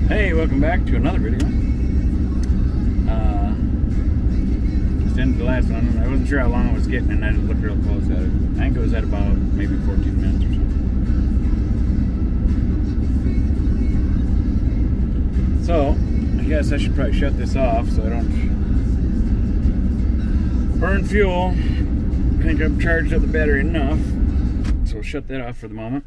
Hey, welcome back to another video. Just ended the last one. I wasn't sure how long it was getting, and I just looked real close at it. I think it was at about maybe 14 minutes or something. So, I guess I should probably shut this off so I don't burn fuel. I think I've charged up the battery enough. So we'll shut that off for the moment.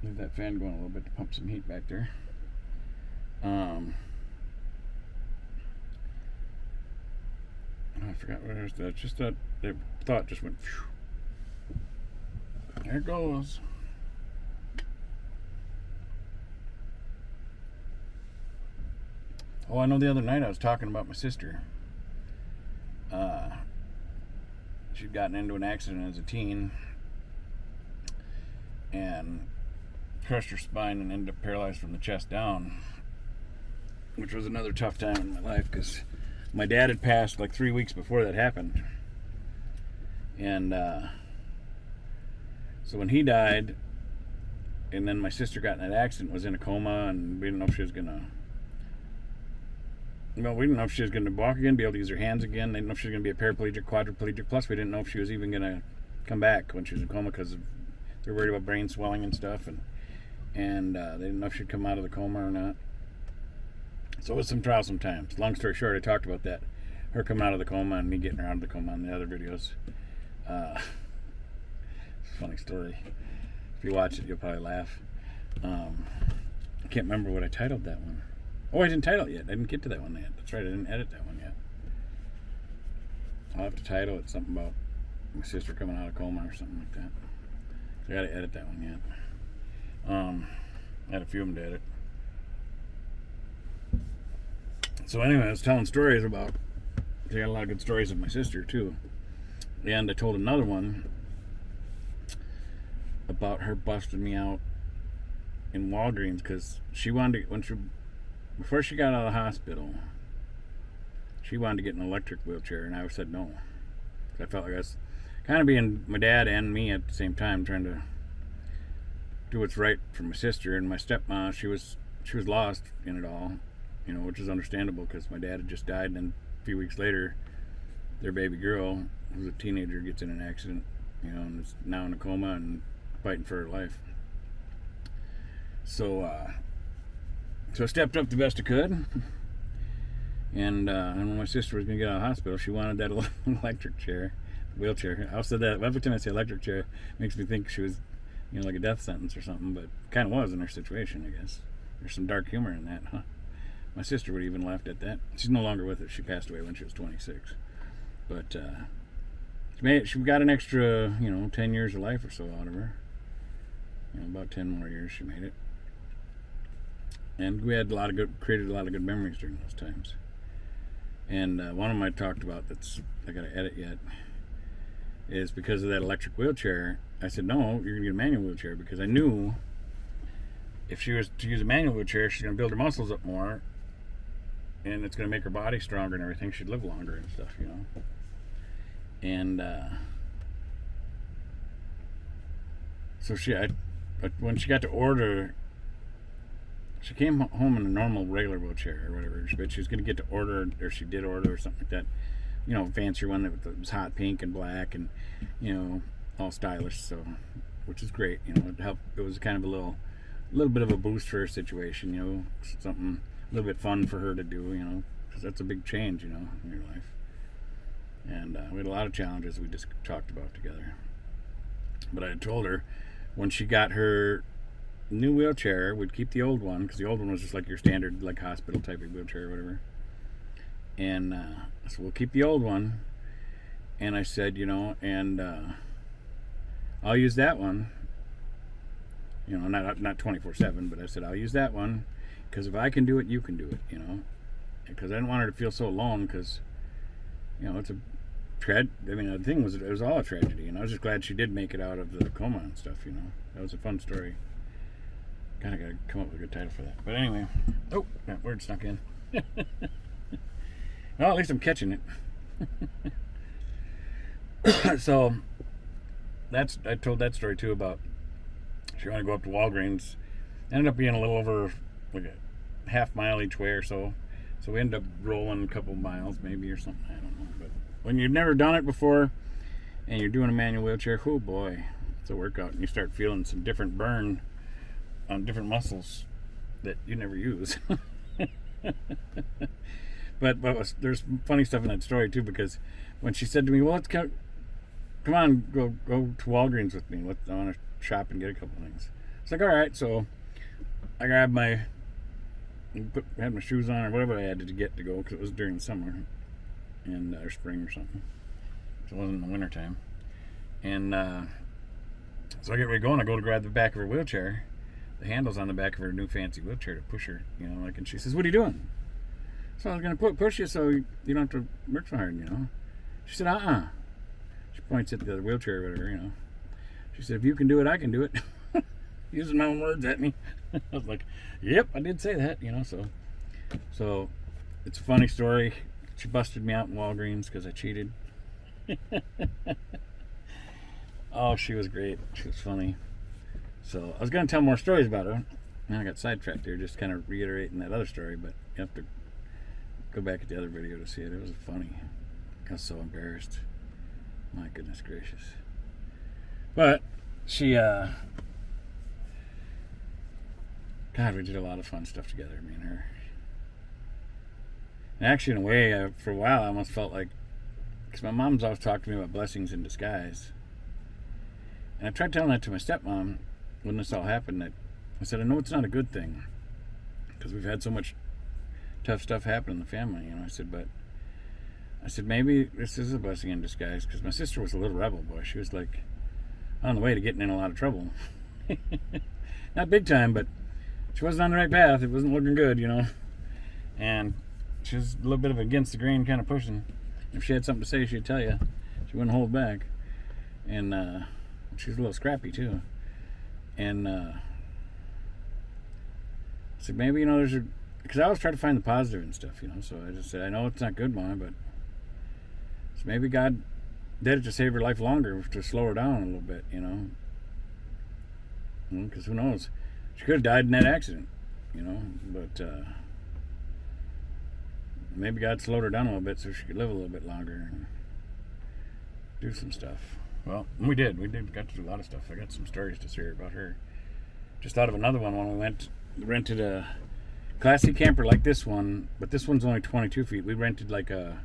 Leave that fan going a little bit to pump some heat back there. I forgot what it was. That just that thought just went. Phew. There it goes. Oh, I know. The other night I was talking about my sister. She'd gotten into an accident as a teen and crushed her spine and ended up paralyzed from the chest down, which was another tough time in my life because my dad had passed like 3 weeks before that happened. And so when he died, and then my sister got in that accident, was in a coma, and we didn't know if she was gonna. Well, we didn't know if she was going to walk again, be able to use her hands again. They didn't know if she was going to be a paraplegic, quadriplegic. Plus, we didn't know if she was even going to come back when she was in coma because they were worried about brain swelling and stuff. And they didn't know if she'd come out of the coma or not. So it was some trials sometimes. Long story short, I talked about that. Her coming out of the coma and me getting her out of the coma on the other videos. It's a funny story. If you watch it, you'll probably laugh. I can't remember what I titled that one. Oh, I didn't title it yet. I didn't get to that one yet. That's right, I didn't edit that one yet. I'll have to title it something about my sister coming out of coma or something like that. So I gotta edit that one yet. I had a few of them to edit. So anyway, I was telling stories about, I got a lot of good stories of my sister too. And I told another one about her busting me out in Walgreens because she wanted to, before she got out of the hospital, she wanted to get an electric wheelchair, and I said no. I felt like I was kind of being my dad and me at the same time, trying to do what's right for my sister. And my stepmom, she was lost in it all, which is understandable because my dad had just died, and then a few weeks later, their baby girl, who's a teenager, gets in an accident, and is now in a coma and fighting for her life. So I stepped up the best I could, and when my sister was going to get out of the hospital, she wanted that electric chair, wheelchair. I also said that every time I say electric chair, it makes me think she was, like a death sentence or something, but kind of was in her situation, I guess. There's some dark humor in that, huh? My sister would have even laughed at that. She's no longer with us. She passed away when she was 26. But she got an extra, 10 years of life or so out of her. About 10 more years she made it. And we had created a lot of good memories during those times. And one of them I talked about I got to edit yet is because of that electric wheelchair. I said, no, you're going to get a manual wheelchair, because I knew if she was to use a manual wheelchair, she's going to build her muscles up more, and it's going to make her body stronger and everything. She'd live longer and stuff, And so when she got to order, she came home in a normal, regular wheelchair or whatever, but she was going to get to order, or she did order or something like that, fancier one that was hot pink and black and, all stylish, so, which is great, it helped. It was kind of a little bit of a boost for her situation, something a little bit fun for her to do, because that's a big change, in your life. And we had a lot of challenges we just talked about together. But I had told her when she got her new wheelchair, we'd keep the old one, because the old one was just like your standard, like, hospital type of wheelchair or whatever. And so we'll keep the old one. And I said, I'll use that one. Not 24/7, but I said I'll use that one because if I can do it, you can do it. Because I didn't want her to feel so alone, because it's a the thing was, it was all a tragedy, and I was just glad she did make it out of the coma and stuff. That was a fun story. Kind of got to come up with a good title for that. But anyway, that word snuck in. Well, at least I'm catching it. So I told that story too about she wanted to go up to Walgreens Ended up being a little over like a half mile each way or so. So we ended up rolling a couple miles maybe or something. I don't know. But when you've never done it before and you're doing a manual wheelchair, oh boy, it's a workout. And you start feeling some different burn on different muscles that you never use. but there's funny stuff in that story too, because when she said to me, well, let's come on, go to Walgreens with me. I want to shop and get a couple things. It's like, all right. So I grabbed had my shoes on or whatever I had to get to go, because it was during the summer and or spring or something. So it wasn't in the winter time. And so I get ready to go, and I go to grab the back of her wheelchair. The handle's on the back of her new fancy wheelchair to push her, and she says, what are you doing? So I was going to push you so you don't have to work so hard, She said, She points at the other wheelchair or whatever, She said, if you can do it, I can do it. Using my own words at me. I was like, yep, I did say that, So it's a funny story. She busted me out in Walgreens because I cheated. Oh, she was great. She was funny. So I was going to tell more stories about her. And I got sidetracked here, just kind of reiterating that other story. But you have to go back at the other video to see it. It was funny. I was so embarrassed. My goodness gracious. But she, God, we did a lot of fun stuff together, me and her. And actually, in a way, for a while, I almost felt like, because my mom's always talked to me about blessings in disguise. And I tried telling that to my stepmom when this all happened, that I said, I know it's not a good thing, because we've had so much tough stuff happen in the family, I said, maybe this is a blessing in disguise, because my sister was a little rebel, boy. She was like on the way to getting in a lot of trouble. Not big time, but she wasn't on the right path. It wasn't looking good, And she was a little bit of against the grain kind of person. If she had something to say, she'd tell you. She wouldn't hold back. And she was a little scrappy too. And so maybe, because I always try to find the positive and stuff, So I just said, I know it's not good, Mom, but so maybe God did it to save her life longer, to slow her down a little bit, Because who knows? She could have died in that accident, But maybe God slowed her down a little bit so she could live a little bit longer and do some stuff. Well, we did. Got to do a lot of stuff. I got some stories to share about her. Just thought of another one when we rented a classy camper like this one, but this one's only 22 feet. We rented like it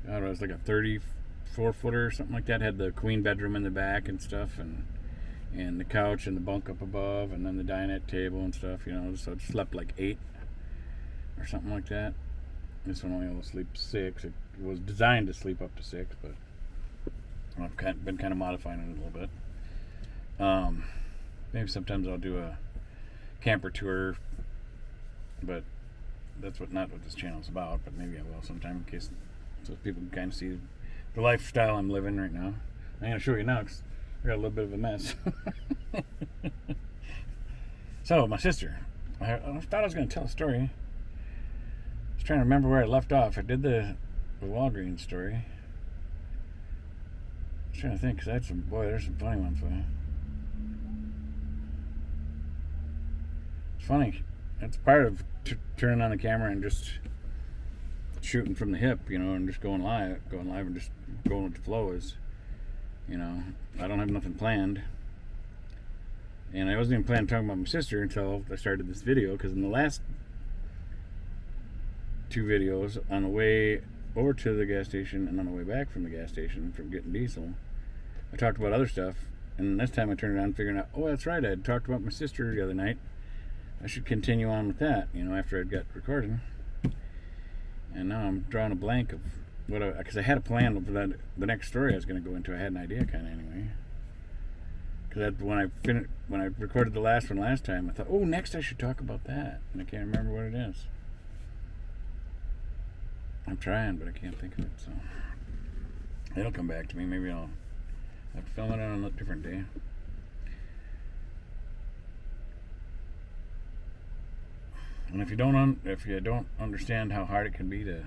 was like a 34-footer or something like that. Had the queen bedroom in the back and stuff, and the couch and the bunk up above, and then the dinette table and stuff, So it slept like 8 or something like that. This one only will sleep 6. It was designed to sleep up to 6, but I've been kind of modifying it a little bit. Maybe sometimes I'll do a camper tour, but that's not what this channel is about. But maybe I will sometime, in case, so people can kind of see the lifestyle I'm living right now. I'm going to show you now, because I got a little bit of a mess. So my sister, I thought I was going to tell a story. I was trying to remember where I left off. I did the Walgreens story. I was trying to think, because there's some funny ones for you. It's funny. That's part of turning on the camera and just shooting from the hip, and just going live and just going with the flow is, I don't have nothing planned. And I wasn't even planning on talking about my sister until I started this video, because in the last 2 videos, on the way over to the gas station and on the way back from the gas station from getting diesel, I talked about other stuff. And this time I turned around figuring out, that's right, I had talked about my sister the other night. I should continue on with that, after I'd got recording. And now I'm drawing a blank of because I had a plan for the next story I was going to go into. I had an idea kind of anyway. Because when I recorded the last one last time, I thought, next I should talk about that. And I can't remember what it is. I'm trying, but I can't think of it. So it'll come back to me. Maybe I'll have to film it on a different day. And if you don't understand how hard it can be to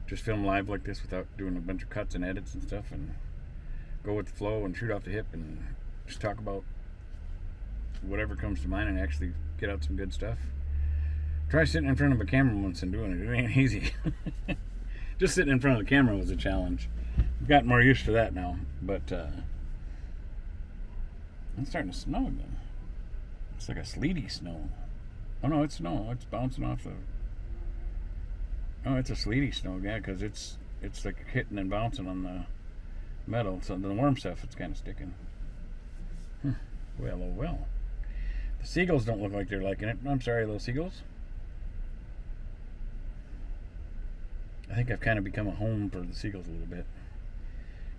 just film live like this without doing a bunch of cuts and edits and stuff, and go with the flow and shoot off the hip and just talk about whatever comes to mind and actually get out some good stuff. Try sitting in front of a camera once and doing it. It ain't easy. Just sitting in front of the camera was a challenge. I've gotten more used to that now, but it's starting to snow again. It's like a sleety snow. Oh no, it's snow. It's bouncing off the. Oh, it's a sleety snow, yeah, because it's like hitting and bouncing on the metal. So the warm stuff, it's kind of sticking. Well, oh well. The seagulls don't look like they're liking it. I'm sorry, little seagulls. I think I've kind of become a home for the seagulls a little bit.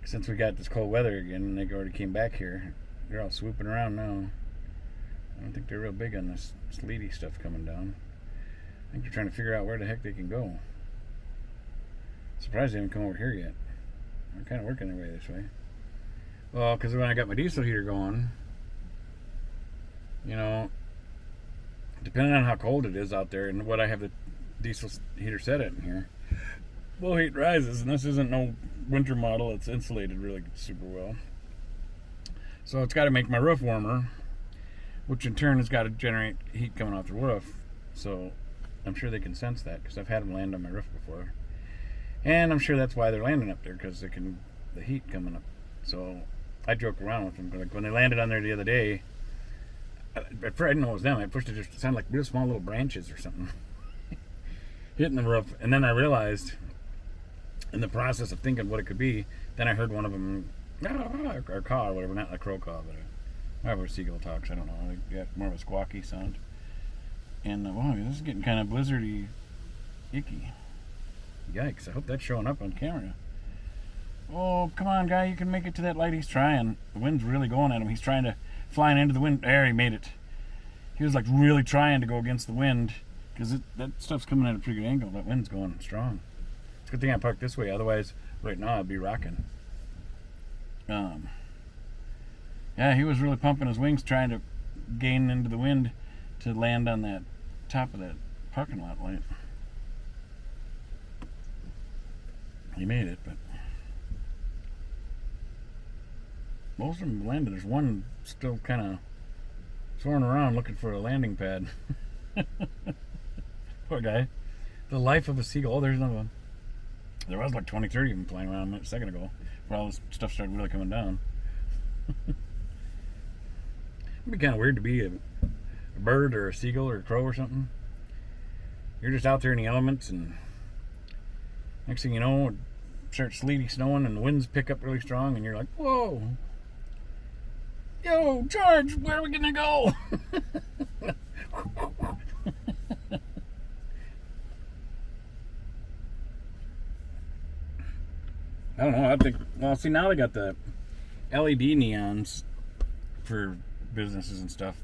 Since we got this cold weather again, and they already came back here, they're all swooping around now. I don't think they're real big on this sleety stuff coming down. I think they're trying to figure out where the heck they can go. Surprised they haven't come over here yet. They're kind of working their way this way. Well, because when I got my diesel heater going, you know, depending on how cold it is out there and what I have the diesel heater set at in here, flow heat rises, and this isn't no winter model. It's insulated really super well. So it's got to make my roof warmer, which in turn has got to generate heat coming off the roof. So I'm sure they can sense that because I've had them land on my roof before. And I'm sure that's why they're landing up there, because they can, the heat coming up. So I joke around with them. Like when they landed on there the other day, at first I didn't know it was them. At first it just sounded like real small little branches or something hitting the roof. And then I realized, in the process of thinking what it could be, then I heard one of them, or caw or whatever, not a crow caw, but however a seagull talks, I don't know. They got more of a squawky sound. And wow, this is getting kind of blizzardy, icky. Yikes, I hope that's showing up on camera. Oh, come on, guy, you can make it to that light. He's trying. The wind's really going at him. He's trying to fly into the wind. There, he made it. He was like really trying to go against the wind, because that stuff's coming at a pretty good angle. That wind's going strong. It's a good thing I parked this way, otherwise right now I'd be rocking. Yeah, he was really pumping his wings trying to gain into the wind to land on that top of that parking lot light. He made it, but most of them landed. There's one still kind of soaring around looking for a landing pad. Poor guy. The life of a seagull. Oh, there's another one. There was like 20, 30 of them flying around a second ago before all this stuff started really coming down. It'd be kind of weird to be a bird or a seagull or a crow or something. You're just out there in the elements, and next thing you know, it starts sleety snowing and the winds pick up really strong, and you're like, whoa, yo, George, where are we gonna go? I don't know. I think, well, see, now they got the LED neons for businesses and stuff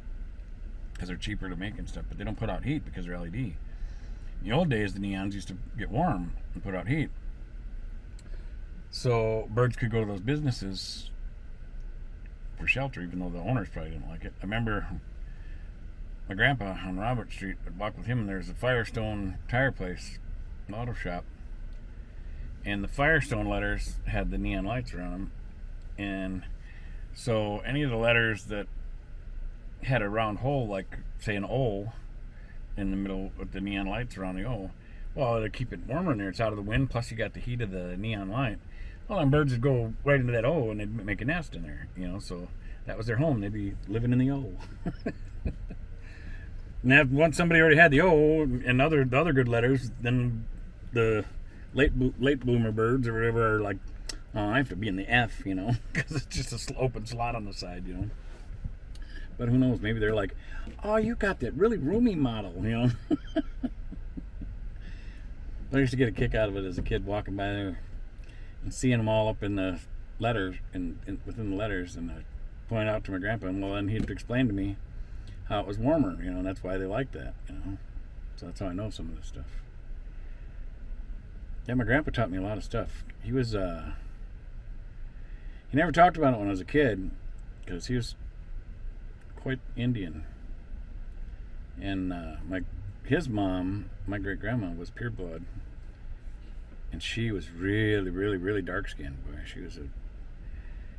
because they're cheaper to make and stuff, but they don't put out heat because they're LED. In the old days, the neons used to get warm and put out heat, so birds could go to those businesses for shelter, even though the owners probably didn't like it. I remember my grandpa on Robert Street. I'd walk with him, and there's a Firestone tire place, an auto shop, and the Firestone letters had the neon lights around them, and so any of the letters that had a round hole, like say an O in the middle with the neon lights around the O, well, to keep it warmer in there, it's out of the wind, plus you got the heat of the neon light. Well, and birds would go right into that O and they'd make a nest in there, you know, so that was their home. They'd be living in the O. Now, once somebody already had the O and the other good letters, then the late bloomer birds or whatever are like, oh, I have to be in the F, you know, because it's just an open slot on the side, you know. But who knows? Maybe they're like, oh, you got that really roomy model, you know. I used to get a kick out of it as a kid, walking by there and seeing them all up in the letters and within the letters, and I pointed out to my grandpa, and well, then he'd explain to me how it was warmer, you know, and that's why they liked that, you know. So that's how I know some of this stuff. Yeah, my grandpa taught me a lot of stuff. He was he never talked about it when I was a kid because he was quite Indian, and his mom, my great grandma, was pureblood, and she was really, really, really dark skinned. Boy, she was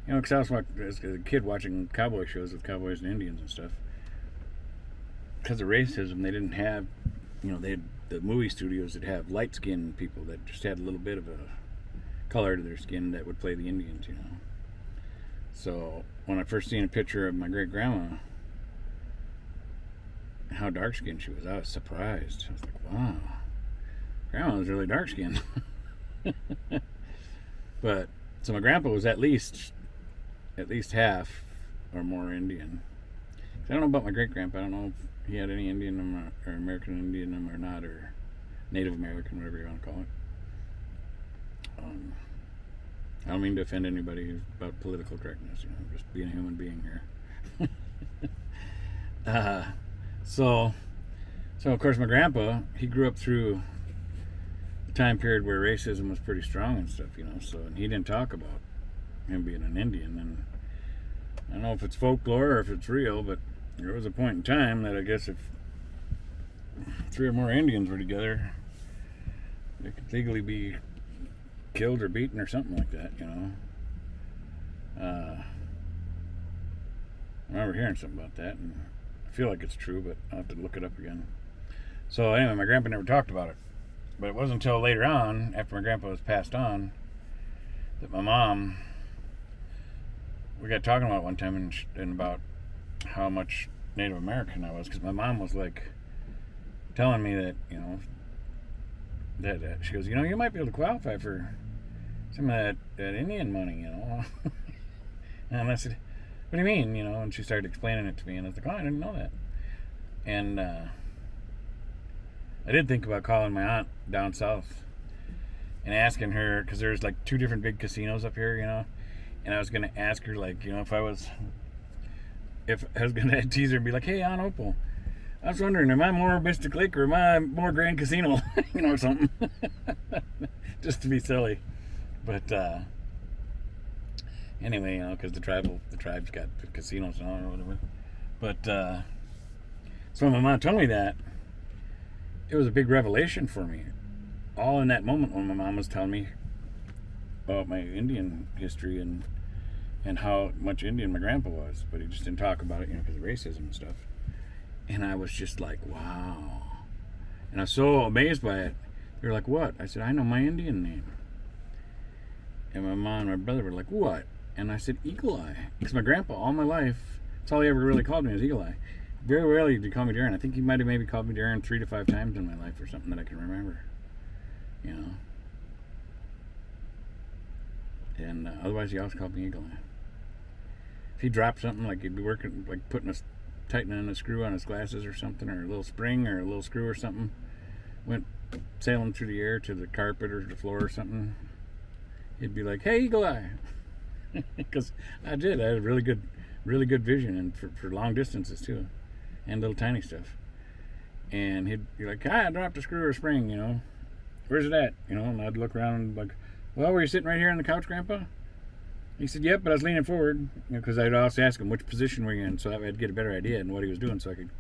because I was as a kid watching cowboy shows with cowboys and Indians and stuff. because of racism, they didn't have, they had the movie studios that have light skinned people that just had a little bit of a color to their skin that would play the Indians, So when I first seen a picture of my great grandma, how dark skinned she was, I was surprised. I was like, wow, grandma was really dark skinned. But so my grandpa was at least half or more Indian. I don't know about my great grandpa. I don't know if he had any Indian in him or American Indian in him or not, or Native American, whatever you want to call it. I don't mean to offend anybody about political correctness. Just being a human being here. So of course my grandpa, he grew up through the time period where racism was pretty strong and stuff, So and he didn't talk about him being an Indian, and I don't know if it's folklore or if it's real, but there was a point in time that I guess if 3 or more Indians were together, they could legally be killed or beaten or something like that, I remember hearing something about that, and I feel like it's true, but I'll have to look it up again. So anyway, my grandpa never talked about it, but it wasn't until later on, after my grandpa was passed on, that my mom, we got talking about it one time and about how much Native American I was, because my mom was like telling me that, that she goes, you might be able to qualify for some of that Indian money, And I said, what do you mean, And she started explaining it to me, and I was like, oh, I didn't know that. And I did think about calling my aunt down south and asking her, because there's like 2 different big casinos up here, and I was going to ask her, like, if I was going to tease her and be like, hey, Aunt Opal, I was wondering, am I more Mystic Lake or am I more Grand Casino? Or something. Just to be silly. But anyway, because the tribes got casinos and all or whatever. But so when my mom told me that, it was a big revelation for me. All in that moment when my mom was telling me about my Indian history and how much Indian my grandpa was, but he just didn't talk about it, because of racism and stuff. And I was just like, wow. And I was so amazed by it. They were like, what? I said, I know my Indian name. And my mom and my brother were like, what? And I said, Eagle Eye. Because my grandpa, all my life, that's all he ever really called me was Eagle Eye. Very rarely did he call me Darren. I think he might have maybe called me Darren 3 to 5 times in my life or something that I can remember. And otherwise he always called me Eagle Eye. If he dropped something, like he'd be working, like tightening a screw on his glasses or something, or a little spring or a little screw or something, went sailing through the air to the carpet or the floor or something, he'd be like, hey, Eagle Eye. Because I had really good vision, and for long distances too, and little tiny stuff. And he'd be like, I dropped a screw or a spring, where's it at? And I'd look around and like, well, were you sitting right here on the couch, Grandpa? He said, yep, but I was leaning forward, because I'd also ask him, which position were you in, so that way I'd get a better idea on what he was doing, so I could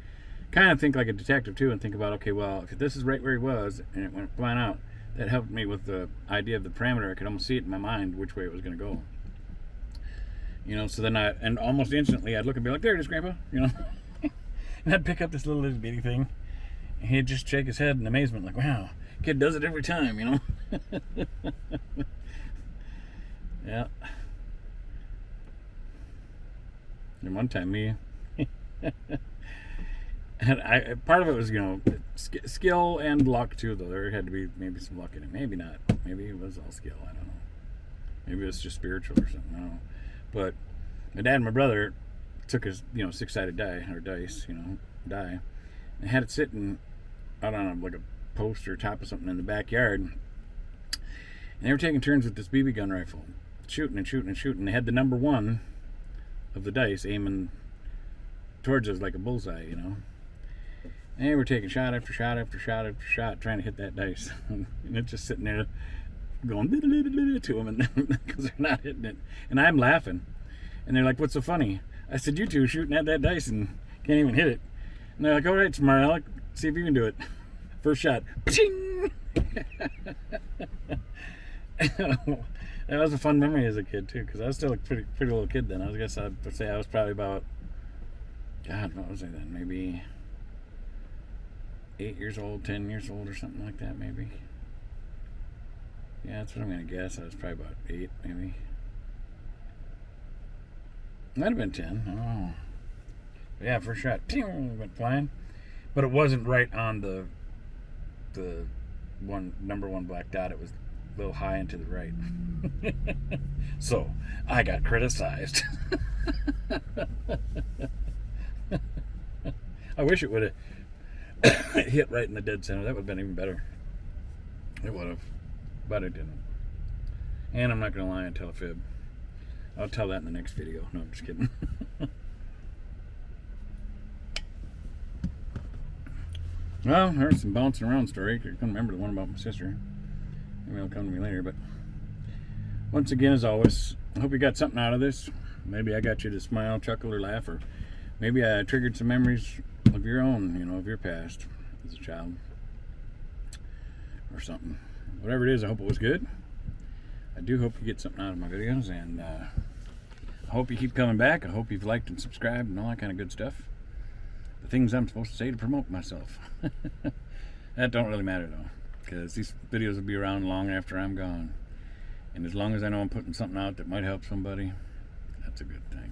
kind of think like a detective too, and think about, okay, well, if this is right where he was, and it went flying out, that helped me with the idea of the parameter. I could almost see it in my mind which way it was going to go. So then and almost instantly I'd look and be like, there it is, Grandpa, And I'd pick up this little itty bitty thing, and he'd just shake his head in amazement, like, wow, kid does it every time, Yeah. And one time and part of it was, skill and luck too, though. There had to be maybe some luck in it. Maybe not. Maybe it was all skill. I don't know. Maybe it was just spiritual or something. I don't know. But my dad and my brother took his, 6-sided dice, and had it sitting out on like a post or top of something in the backyard. And they were taking turns with this BB gun rifle, shooting and shooting and shooting. They had the number 1 of the dice aiming towards us like a bullseye, And they were taking shot after shot after shot after shot, trying to hit that dice. And it's just sitting there going to them, because they're not hitting it. And I'm laughing. And they're like, what's so funny? I said, you two shooting at that dice and can't even hit it. And they're like, all right, smart Alec, see if you can do it. First shot. Pshing! That was a fun memory as a kid too, because I was still a pretty little kid then. I guess I'd say I was probably about, God, what was I then? Maybe 8 years old, 10 years old, or something like that, maybe. Yeah, that's what I'm gonna guess. I was probably about 8, maybe. Might have been 10. I don't know. But yeah, first shot, went flying, but it wasn't right on the number one black dot. It was a little high and to the right. So I got criticized. I wish it would have hit right in the dead center. That would have been even better. It would have, but it didn't. And I'm not going to lie and tell a fib. I'll tell that in the next video. No, I'm just kidding. Well, there's some bouncing around story. I couldn't remember the one about my sister. Maybe it'll come to me later. But once again, as always, I hope you got something out of this. Maybe I got you to smile, chuckle, or laugh, or maybe I triggered some memories of your own, of your past as a child or something. Whatever it is, I hope it was good. I do hope you get something out of my videos, and I hope you keep coming back. I hope you've liked and subscribed and all that kind of good stuff. The things I'm supposed to say to promote myself. That don't really matter though, because these videos will be around long after I'm gone. And as long as I know I'm putting something out that might help somebody, that's a good thing.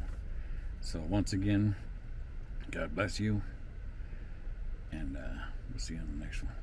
So once again, God bless you, and we'll see you on the next one.